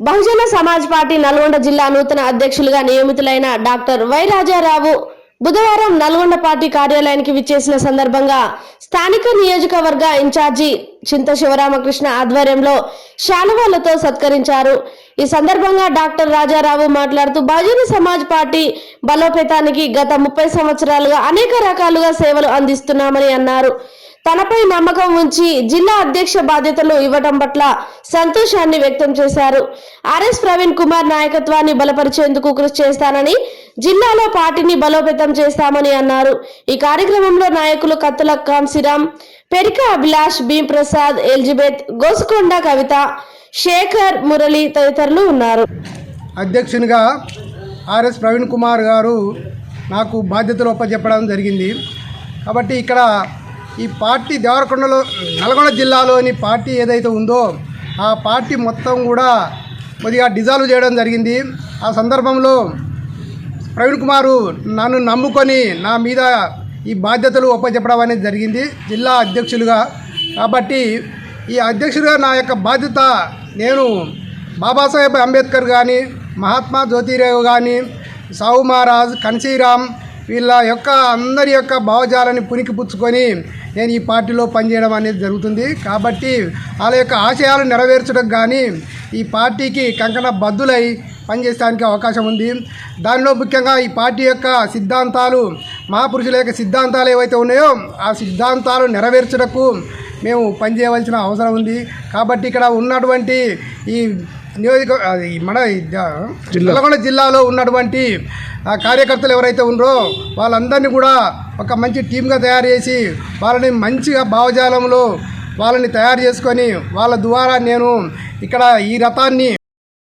Bahujan Samaj party Nalgonda జిల్లా నూతన అధ్యక్షులుగా నియమితులైన డాక్టర్ వై రాజారావు బుధవారం నల్గొండ పార్టీ కార్యాలయానికి విచ్చేసిన సందర్భంగా స్థానిక నియోజకవర్గ ఇన్ఛార్జి చింత శివరామకృష్ణ ఆధ్వర్యంలో శాలువాలతో సత్కరించారు. ఈ సందర్భంగా డాక్టర్ రాజారావు మాట్లాడుతూ బహుజన సమాజ్ పార్టీ బలోపేతానికి గత 30 సంవత్సరాలుగా అనేక రకాలుగా సేవలు అందిస్తున్నామని అన్నారు. తనపై నమ్మకం ఉంచి జిల్లా అధ్యక్ష బాధ్యతలు ఇవ్వడం పట్ల సంతోషాన్ని వ్యక్తం చేశారు. ఆర్ఎస్ ప్రవీణ్ కుమార్ నాయకత్వాన్ని బలపరిచేందుకు కృషి చేస్తానని, జిల్లాలో పార్టీని బలోపేతం చేస్తామని అన్నారు. ఈ కార్యక్రమంలో నాయకులు కత్తుల కాంశీరాం, పెరిక అభిలాష్, భీం ప్రసాద్, ఎలిజబెత్, గోసుకొండ కవిత, శేఖర్, మురళి తదితరులు ఉన్నారు. అధ్యక్షునిగా ఆర్ఎస్ ప్రవీణ్ కుమార్ గారు నాకు బాధ్యతలు ఒప్పచెప్పడం జరిగింది. కాబట్టి ఇక్కడ ఈ పార్టీ దేవరకొండలో నల్గొండ జిల్లాలోని పార్టీ ఏదైతే ఉందో ఆ పార్టీ మొత్తం కూడా కొద్దిగా డిజాల్వ్ చేయడం జరిగింది. ఆ సందర్భంలో ప్రవీణ్ కుమారు నన్ను నమ్ముకొని నా మీద ఈ బాధ్యతలు ఒప్పచెప్పడం అనేది జరిగింది జిల్లా అధ్యక్షులుగా. కాబట్టి ఈ అధ్యక్షుడిగా నా యొక్క బాధ్యత నేను బాబాసాహెబ్ అంబేద్కర్ కానీ, మహాత్మా జ్యోతిరావు కానీ, సాహు మహారాజ్, కన్సీరామ్ వీళ్ళ యొక్క అందరి యొక్క భావజాలని పుణికిపుచ్చుకొని నేను ఈ పార్టీలో పనిచేయడం అనేది జరుగుతుంది. కాబట్టి వాళ్ళ యొక్క ఆశయాలు నెరవేర్చడం కానీ ఈ పార్టీకి కంకణ బద్దులై పనిచేయడానికి అవకాశం ఉంది. దానిలో ముఖ్యంగా ఈ పార్టీ యొక్క సిద్ధాంతాలు, మహాపురుషుల యొక్క సిద్ధాంతాలు ఏవైతే ఉన్నాయో ఆ సిద్ధాంతాలు నెరవేర్చడకు మేము పనిచేయవలసిన అవసరం ఉంది. కాబట్టి ఇక్కడ ఉన్నటువంటి ఈ మన నల్గొండ జిల్లాలో ఉన్నటువంటి కార్యకర్తలు ఎవరైతే ఉన్నారో వాళ్ళందరినీ కూడా ఒక మంచి టీమ్గా తయారు చేసి వాళ్ళని మంచిగా భావజాలంలో వాళ్ళని తయారు చేసుకొని వాళ్ళ ద్వారా నేను ఇక్కడ ఈ రథాన్ని